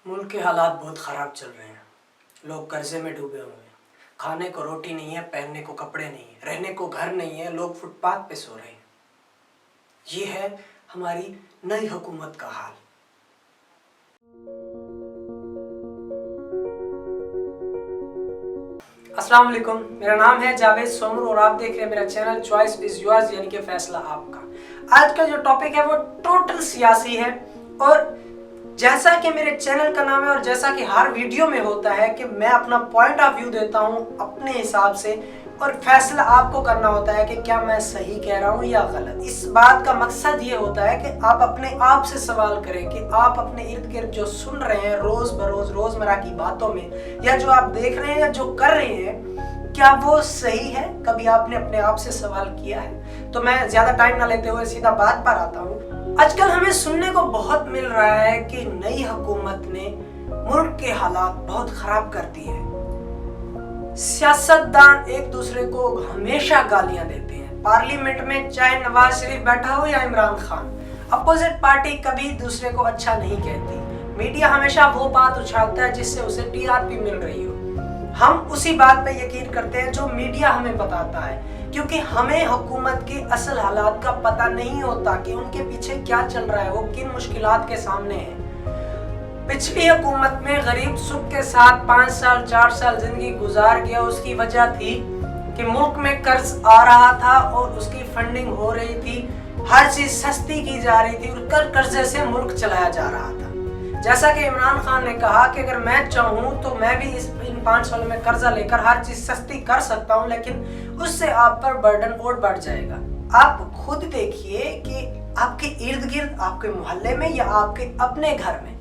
मुल्क के हालात बहुत ख़राब चल रहे हैं। लोग कर्जे में डूबे हुए हैं। खाने को रोटी नहीं है, पहनने को कपड़े नहीं है, रहने को घर नहीं है, लोग फुटपाथ पे सो रहे हैं। ये है हमारी नई हुकूमत का हाल। अस्सलाम वालेकुम, मेरा नाम है जावेद सोमर और आप देख रहे हैं मेरा चैनल चॉइस इज योर्स, यानी कि फैसला आपका। आज का जो टॉपिक है वो टोटल सियासी है और जैसा कि मेरे चैनल का नाम है और जैसा कि हर वीडियो में होता है कि मैं अपना पॉइंट ऑफ व्यू देता हूं अपने हिसाब से और फैसला आपको करना होता है कि क्या मैं सही कह रहा हूं या गलत। इस बात का मकसद ये होता है कि आप अपने आप से सवाल करें कि आप अपने इर्द गिर्द जो सुन रहे हैं रोज बरोज रोजमर्रा की बातों में, या जो आप देख रहे हैं या जो कर रहे हैं, क्या वो सही है? कभी आपने अपने आप से सवाल किया है? तो मैं ज्यादा टाइम ना लेते हुए सीधा बात पर आता हूँ। आजकल हमें सुनने को बहुत मिल रहा है कि नई हुकूमत ने मुल्क के हालात बहुत खराब कर दिए हैं। सियासतदान एक दूसरे को हमेशा गालियां देते हैं। पार्लियामेंट में चाहे नवाज शरीफ बैठा हो या इमरान खान, अपोजिट पार्टी कभी दूसरे को अच्छा नहीं कहती। मीडिया हमेशा वो बात उछालता है जिससे उसे टीआरपी मिल रही हो। हम उसी बात पे यकीन करते हैं जो मीडिया हमें बताता है, क्योंकि हमें हुकूमत के असल हालात का पता नहीं होता कि उनके पीछे क्या चल रहा है, वो किन मुश्किलात के सामने है। पिछली हुकूमत में गरीब सुख के साथ 5 साल 4 साल जिंदगी गुजार गया। उसकी वजह थी कि मुल्क में कर्ज आ रहा था और उसकी फंडिंग हो रही थी, हर चीज सस्ती की जा रही थी और कर्जे से मुल्क चलाया जा रहा था। जैसा कि इमरान खान ने कहा कि अगर मैं चाहूँ तो मैं भी इन 5 सालों में कर्जा लेकर हर चीज सस्ती कर सकता हूँ, लेकिन उससे आप पर बर्डन और बढ़ जाएगा। आप खुद देखिए कि आपके इर्द गिर्द, आपके मोहल्ले में या आपके अपने घर में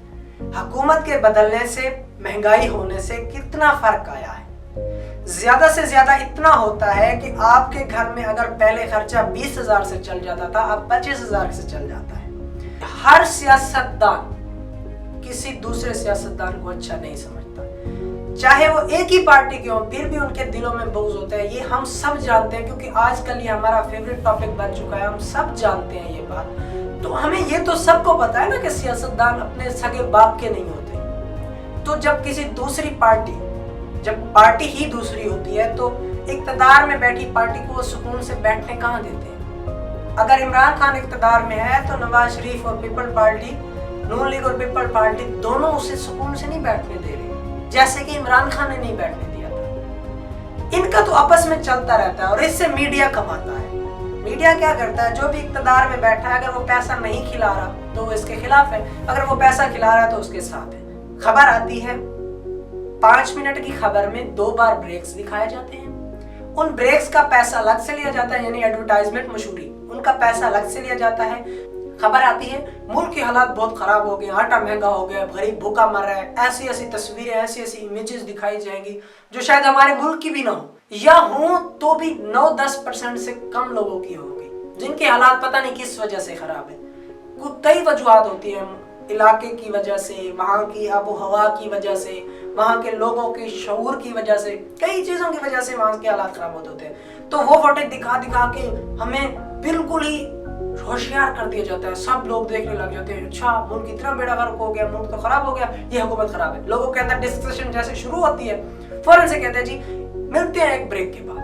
हुकूमत के बदलने से, महंगाई होने से कितना फर्क आया है। ज्यादा से ज्यादा इतना होता है कि आपके घर में अगर पहले खर्चा 20,000 से चल जाता था, अब 25,000 से चल जाता है। हर सियासतदान किसी दूसरे सियासतदान को अच्छा नहीं समझता, चाहे वो एक ही पार्टी के हो, फिर भी उनके दिलों में बुग़्ज़ होता है। ये हम सब जानते हैं, क्योंकि आजकल ये हमारा फेवरेट टॉपिक बन चुका है। हम सब जानते हैं ये बात। तो हमें ये तो सबको पता है ना कि सियासतदान अपने सगे बाप के नहीं होते। तो जब किसी दूसरी पार्टी, जब पार्टी ही दूसरी होती है, तो इक़्तिदार में बैठी पार्टी को सुकून से बैठने कहाँ देते हैं? अगर इमरान खान इक़्तिदार में है तो नवाज शरीफ और पीपल पार्टी, नून लीग और पीपल पार्टी दोनों उसे सुकून से नहीं बैठने दे रही, जैसे कि इमरान खान ने नहीं बैठने दिया था। इनका तो आपस में चलता रहता है और इससे मीडिया कमाता है। मीडिया क्या करता है? जो भी इक़्तिदार में बैठा है, अगर वो पैसा नहीं खिला रहा तो वो इसके खिलाफ है, अगर वो पैसा खिला रहा है तो उसके साथ है। खबर आती है, 5 मिनट की खबर में 2 बार ब्रेक्स दिखाए जाते हैं। उन ब्रेक्स का पैसा अलग से लिया जाता है, यानी एडवर्टाइजमेंट, मशहूरी, उनका पैसा अलग से लिया जाता है। खबर आती है मुल्क के हालात बहुत खराब हो गए, आटा महंगा हो गया, गरीब भूखा मर रहा है, ऐसी ऐसी तस्वीरें, ऐसी ऐसी इमेजेस दिखाई जाएंगी जो शायद हमारे मुल्क की भी ना हो, या हो तो भी 9-10% से कम लोगों की होगी, जिनके हालात पता नहीं किस वजह से खराब है। कई वजूहात होती है, इलाके की वजह से, वहाँ की आबो हवा की वजह से, वहाँ के लोगों के शऊर की वजह से, कई चीज़ों की वजह से वहाँ के हालात खराब होते हैं। तो वो फोटो दिखा दिखा के हमें बिल्कुल ही होशियार कर दिया जाता है। सब लोग देखने लग जाते हैं, अच्छा मुल्क इतना बेड़ा गर्क हो गया, मुल्क तो खराब हो गया, ये हुकूमत खराब है। लोगों के अंदर डिस्कशन जैसे शुरू होती है, फौरन से कहते हैं जी मिलते हैं एक ब्रेक के बाद।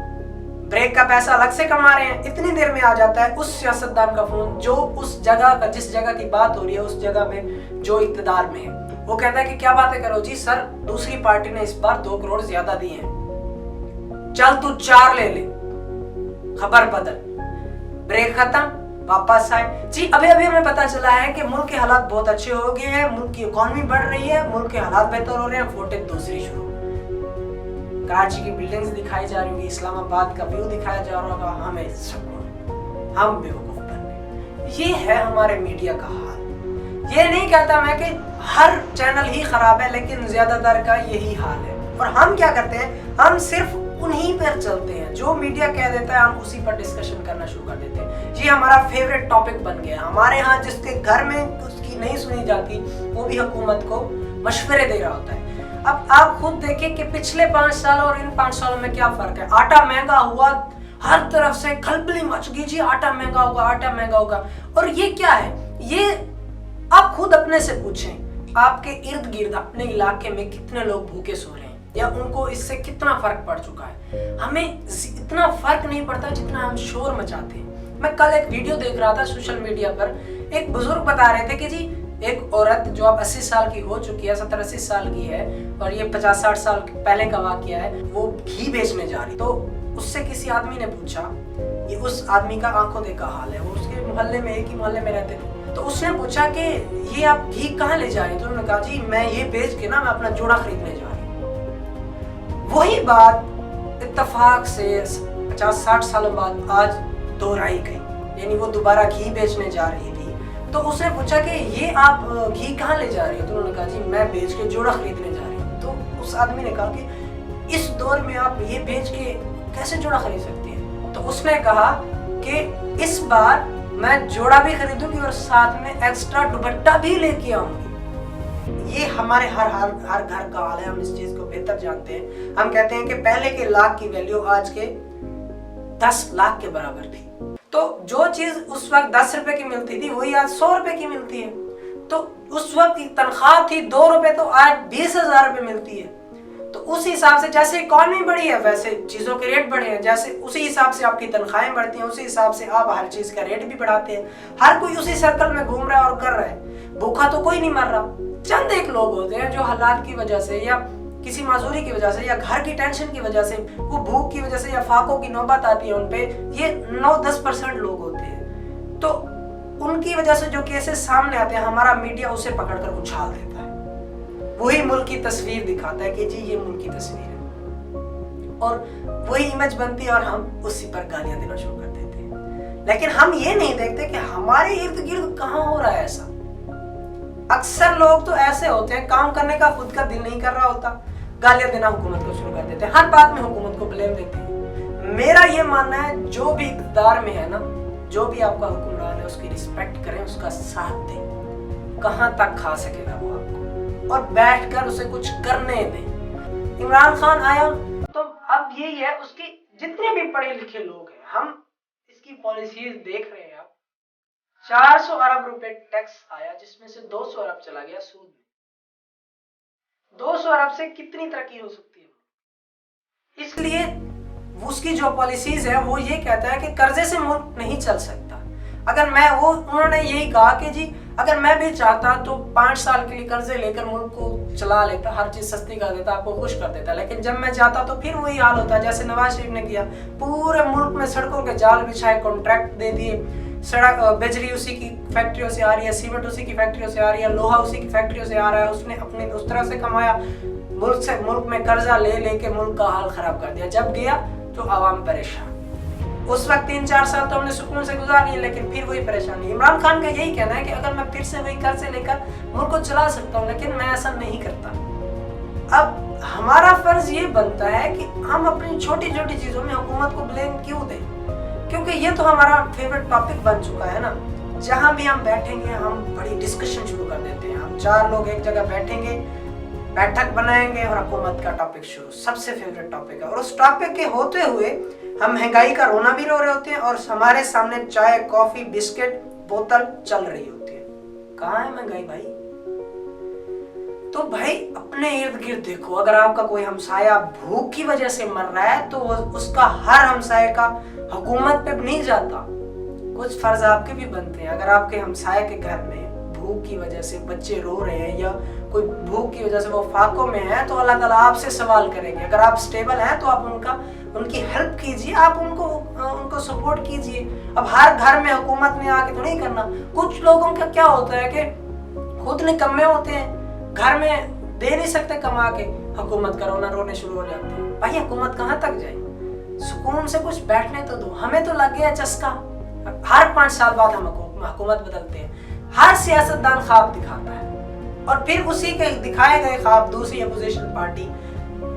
ब्रेक का पैसा अलग से कमा रहे हैं। इतनी देर में आ जाता है उस सियासतदान का फोन जो उस जगह का, जिस जगह की बात हो रही है, उस जगह में जो इक़्तिदार में है, वो कहता है कि क्या बातें करो जी सर, दूसरी पार्टी ने इस बार 2 करोड़ ज्यादा दिए हैं, चल तू 4 ले ले। खबर बदल, ब्रेक खत्म, वापस आए जी। अभी अभी हमें पता चला है कि मुल्क के हालात बहुत अच्छे हो गए हैं, मुल्क की इकोनॉमी बढ़ रही है, मुल्क के हालात बेहतर हो रहे हैं। फोटो दूसरी शुरू, कराची की बिल्डिंग्स दिखाई जा रही होगी, इस्लामाबाद का व्यू दिखाया जा रहा होगा, हमें हम बेवकूफ बन गए। ये है हमारे मीडिया का हाल। ये नहीं कहता मैं कि हर चैनल ही खराब है, लेकिन ज्यादातर का यही हाल है। और हम क्या करते हैं? हम सिर्फ उन्हीं पर चलते हैं, जो मीडिया कह देता है हम उसी पर डिस्कशन करना शुरू कर देते हैं। ये हमारा फेवरेट टॉपिक बन गया। हमारे यहाँ जिसके घर में उसकी नहीं सुनी जाती, वो भी हुकूमत को मशवरे दे रहा होता है। अब आप खुद देखें कि पिछले 5 साल और इन 5 सालों में क्या फर्क है। आटा महंगा हुआ, हर तरफ से खलबली मच गई जी, आटा महंगा होगा, आटा महंगा होगा। और ये क्या है? ये आप खुद अपने से पूछें, آپ کے ارد گرد اپنے علاقے میں کتنے لوگ بھوکے سو رہے ہیں یا ان کو اس سے کتنا فرق پڑ چکا ہے. ہمیں اتنا فرق نہیں پڑتا جتنا ہم شور مچاتے ہیں. میں کل ایک ویڈیو دیکھ رہا تھا سوشل میڈیا پر, ایک بزرگ بتا رہے تھے کہ جی ایک عورت جو اب 80 سال کی ہو چکی ہے, 70-80 سال کی ہے, اور یہ 50-60 سال پہلے کا واقعہ ہے, وہ گھی بیچنے جا رہی. تو اس سے کسی آدمی نے پوچھا, یہ اس آدمی کا آنکھوں دیکھا حال ہے, وہ اس کے محلے میں ایک ہی محلے میں رہتے تھے. تو اس نے پوچھا کہ یہ آپ گھی کہاں لے جا رہے ہیں؟ تو انہوں نے کہا جی میں یہ بیچ کے نا میں اپنا جوڑا خریدنے جا رہی ہوں. وہی بات اتفاق سے 50-60 سالوں بعد آج دہرائی گئی, یعنی وہ دوبارہ گھی بیچنے جا رہی تھی. تو اس نے پوچھا کہ یہ آپ گھی کہاں لے جا رہی ہو؟ تو انہوں نے کہا جی میں بیچ کے جوڑا خریدنے جا رہی ہوں. تو اس آدمی نے کہا کہ اس دور میں آپ یہ بیچ کے کیسے جوڑا خرید سکتی ہیں؟ تو اس نے کہا کہ اس بار میں جوڑا بھی خریدوں گی اور ساتھ میں ایکسٹرا دوپٹہ بھی لے کے آؤں گی. یہ ہمارے ہر گھر کا حال ہے, ہم اس چیز کو بہتر جانتے ہیں. ہم کہتے ہیں کہ پہلے کے لاکھ کی ویلیو آج کے 10 لاکھ کے برابر تھی. تو جو چیز اس وقت 10 روپے کی ملتی تھی وہی آج 100 روپے کی ملتی ہے. تو اس وقت کی تنخواہ تھی 2 روپے, تو آج 20,000 روپے ملتی ہے. تو اس حساب سے جیسے اکانومی بڑھی ہے ویسے چیزوں کے ریٹ بڑھے ہیں, جیسے اسی حساب سے آپ کی تنخواہیں بڑھتی ہیں, اسی حساب سے آپ ہر چیز کا ریٹ بھی بڑھاتے ہیں. ہر کوئی اسی سرکل میں گھوم رہا ہے اور کر رہا ہے. بھوکا تو کوئی نہیں مر رہا. چند ایک لوگ ہوتے ہیں جو حالات کی وجہ سے یا کسی معذوری کی وجہ سے یا گھر کی ٹینشن کی وجہ سے, وہ بھوک کی وجہ سے یا فاقوں کی نوبت آتی ہے ان پہ, یہ 9-10% لوگ ہوتے ہیں. تو ان کی وجہ سے جو کیسز سامنے آتے ہیں ہمارا میڈیا اسے پکڑ کر اچھال دیتا ہے, وہی ملک کی تصویر دکھاتا ہے کہ جی یہ ملک کی تصویر ہے, اور وہی امیج بنتی ہے اور ہم اسی پر گالیاں دینا شروع کر دیتے ہیں. لیکن ہم یہ نہیں دیکھتے کہ ہمارے ارد گرد کہاں ہو رہا ہے ایسا. اکثر لوگ تو ایسے ہوتے ہیں کام کرنے کا خود کا دل نہیں کر رہا ہوتا, گالیاں دینا حکومت کو شروع کر دیتے ہیں, ہر بات میں حکومت کو بلیم دیتے ہیں. میرا یہ ماننا ہے جو بھی اقتدار میں ہے نا, جو بھی آپ کا حکمران ہے اس کی رسپیکٹ کریں, اس کا ساتھ دیں. کہاں تک کھا سکے گا وہ آپ کو, اور بیٹھ کر اسے کچھ کرنے دیں. عمران خان آیا تو اب یہی ہے, اس کی جتنے بھی پڑھے لکھے لوگ ہیں, ہم اس کی پالیسیز دیکھ رہے ہیں. اب 400 ارب روپے ٹیکس آیا جس میں سے 200 ارب چلا گیا سود میں. 200 ارب سے کتنی ترقی ہو سکتی ہے؟ اس لیے اس کی جو پالیسیز ہے وہ یہ کہتا ہے کہ قرضے سے ملک نہیں چل سکتا. اگر انہوں نے یہی کہا کہ جی اگر میں بھی چاہتا تو 5 سال کے لیے قرضے لے کر ملک کو چلا لیتا, ہر چیز سستی کر دیتا, آپ کو خوش کر دیتا. لیکن جب میں چاہتا تو پھر وہی حال ہوتا جیسے نواز شریف نے کیا, پورے ملک میں سڑکوں کے جال بچھائے, کانٹریکٹ دے دیے. سڑک بجری اسی کی فیکٹریوں سے آ رہی ہے, سیمنٹ اسی کی فیکٹریوں سے آ رہی ہے, لوہا اسی کی فیکٹریوں سے آ رہا ہے. اس نے اپنے اس طرح سے کمایا, ملک میں قرضہ لے لے کے ملک کا حال خراب کر دیا. جب گیا تو عوام پریشان. اس وقت 3-4 سال تو ہم نے سکون سے گزار لیے, لیکن پھر وہی پریشانی. عمران خان کا یہی کہنا ہے کہ اگر میں پھر سے وہی قرضے لے کر ملک کو چلا سکتا ہوں, لیکن میں ایسا نہیں کرتا. اب ہمارا فرض یہ بنتا ہے کہ ہم اپنی چھوٹی چھوٹی چیزوں میں حکومت کو بلیم کیوں دیں, کیونکہ یہ تو ہمارا فیوریٹ ٹاپک بن چکا ہے نا. جہاں بھی ہم بیٹھیں گے ہم بڑی ڈسکشن شروع کر دیتے ہیں. ہم 4 لوگ ایک جگہ بیٹھیں گے, بیٹھک بنائیں گے اور حکومت کا ٹاپک شروع, سب سے فیوریٹ ٹاپک ہے. اور اس ٹاپک کے ہوتے ہوئے ہم مہنگائی کا رونا بھی رو رہے ہوتے ہیں, اور ہمارے سامنے چائے, کافی, بسکٹ, بوتل چل رہی ہوتی ہے. کہاں ہے مہنگائی بھائی؟ تو بھائی اپنے ارد گرد دیکھو, اگر آپ کا کوئی ہمسایہ بھوک کی وجہ سے مر رہا ہے تو اس کا ہر ہمسایہ کا حکومت پہ نہیں جاتا. کچھ فرض آپ کے بھی بنتے ہیں. اگر آپ کے ہمسایہ کے گھر میں بھوک کی وجہ سے بچے رو رہے ہیں یا کوئی بھوک کی وجہ سے وہ فاقوں میں ہے, تو اللہ تعالیٰ آپ سے سوال کریں گے. اگر آپ سٹیبل ہیں تو آپ ان کی ہیلپ کیجیے, آپ ان کو سپورٹ کیجیے. اب ہر گھر میں حکومت نے آ کے تو نہیں کرنا. کچھ لوگوں کا کیا ہوتا ہے کہ خود نکمے ہوتے ہیں, گھر میں دے نہیں سکتے کما کے, حکومت کا رونا رونے شروع ہو جاتے ہیں. بھائی حکومت کہاں تک جائے, سکون سے کچھ بیٹھنے تو دو. ہمیں تو لگ گیا چسکا, ہر 5 سال بعد ہم حکومت بدلتے ہیں. ہر سیاستدان خواب دکھاتا ہے اور پھر اسی کے دکھائے گئے خواب دوسری اپوزیشن پارٹی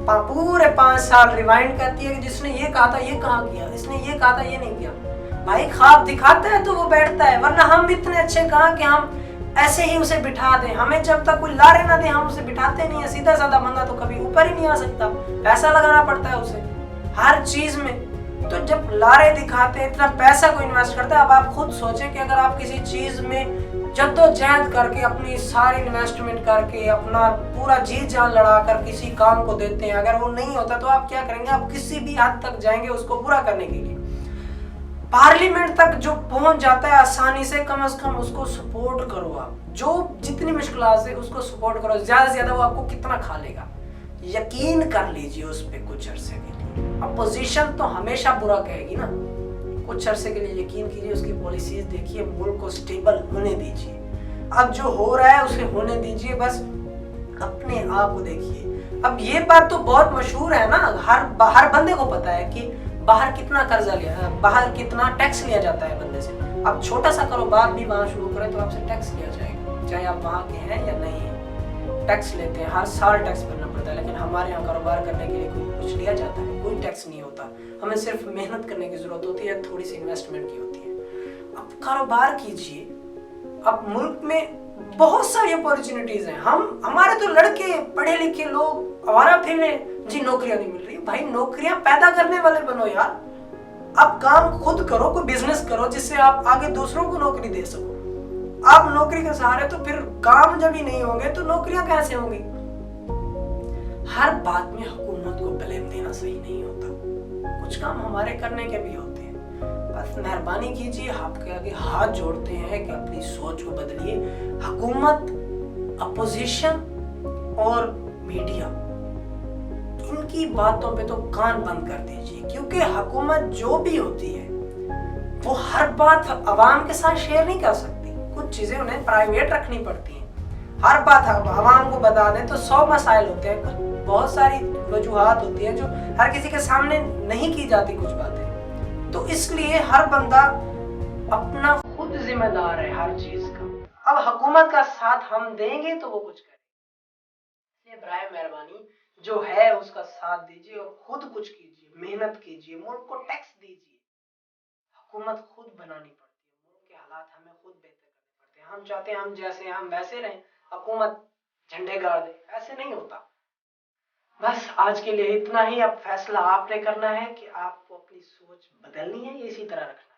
پورے 5 سال ریوائنڈ کرتی ہے کہ جس نے یہ کہا تھا یہ کہاں کیا, اس نے یہ کہا تھا یہ نہیں کیا. بھائی خواب دکھاتا ہے تو وہ بیٹھتا ہے, ورنہ ہم اتنے اچھے کہاں کہ ہم ایسے ہی اسے بٹھا دیں. ہمیں جب تک کوئی لارے نہ دیں ہم اسے بٹھاتے نہیں ہیں. سیدھا سادہ بندہ تو کبھی اوپر ہی نہیں آ سکتا, پیسہ لگانا پڑتا ہے اسے ہر چیز میں. تو جب لارے دکھاتے ہیں, اتنا پیسہ کو انویسٹ کرتا ہے. اب آپ خود سوچیں کہ اگر آپ کسی چیز میں जद्दोजहद करके अपनी सारी इन्वेस्टमेंट करके अपना पूरा जी जान लड़ा कर किसी काम को देते हैं, अगर वो नहीं होता तो आप क्या करेंगे? आप किसी भी हद तक जाएंगे उसको पूरा करने के लिए। पार्लियामेंट तक जो पहुंच जाता है आसानी से, कम कम उसको सपोर्ट करो। आप जो जितनी मुश्किलात है उसको सपोर्ट करो, ज्यादा से ज्यादा वो आपको कितना खा लेगा, यकीन कर लीजिए उस पर कुछ अरसे के लिए। अपोजिशन तो हमेशा बुरा कहेगी ना, कुछ अरसे के लिए यकीन कीजिए, उसकी पॉलिसीज देखिए, मुल्क को स्टेबल होने दीजिए। अब जो हो रहा है उसे होने दीजिए, बस अपने आप को देखिए। अब ये बात तो बहुत मशहूर है ना, हर बंदे को पता है कि बाहर कितना कर्जा लिया, बाहर कितना टैक्स लिया जाता है बंदे से। अब छोटा सा कारोबार भी वहां शुरू करें तो आपसे टैक्स लिया जाएगा, चाहे आप वहां के हैं या नहीं है। टैक्स लेते हैं, हर साल टैक्स भरना पड़ता है, लेकिन हमारे यहाँ कारोबार करने के लिए कुछ लिया जाता है? कोई टैक्स नहीं होता। हमें सिर्फ मेहनत करने की जरूरत होती है, थोड़ी सी इन्वेस्टमेंट की होती है। अब कारोबार कीजिए। अब मुल्क में बहुत सारी अपॉर्चुनिटीज हैं। हमारे तो लड़के पढ़े लिखे लोग आवारा फिर जी नौकरियां नहीं मिल रही। भाई नौकरियां पैदा करने वाले बनो यार। अब काम खुद करो, कोई बिजनेस करो जिससे आप आगे दूसरों को नौकरी दे सको। आप नौकरी के सहारे तो फिर काम जब ही नहीं होंगे तो नौकरियां कैसे होंगी? हर बात में हुकूमत को ब्लेम देना सही नहीं होता, कुछ काम हमारे करने के भी होते हैं। बस मेहरबानी कीजिए, आपके आगे हाथ जोड़ते हैं कि अपनी सोच को बदलिए। हुकूमत, अपोजिशन और मीडिया, इनकी बातों पे तो कान बंद कर दीजिए, क्योंकि हुकूमत जो भी होती है वो हर बात अवाम के साथ शेयर नहीं कर सकती। कुछ चीजें उन्हें प्राइवेट रखनी पड़ती हैं। हर बात अवाम को बता दें तो 100 मसाइल होते हैं, कुछ बहुत सारी वजूहात होती हैं जो हर किसी के सामने नहीं की जाती कुछ बातें। तो इसलिए हर बंदा अपना खुद जिम्मेदार है हर चीज का। अब हुकूमत का साथ हम देंगे तो वो कुछ करें। बराए मेहरबानी जो है उसका साथ दीजिए और खुद कुछ कीजिए, मेहनत कीजिए, मुल्क को टैक्स दीजिए। हुकूमत खुद बनानी पड़ती है, मुल्क के हालात हमें खुद बेहतर करने पड़ते हैं। हम चाहते हैं हम जैसे हम वैसे रहें, हुकूमत झंडे गाड़ दे, ऐसे नहीं होता। बस आज के लिए इतना ही। अब फैसला आपने करना है कि आपको अपनी सोच बदलनी है या इसी तरह रखना है।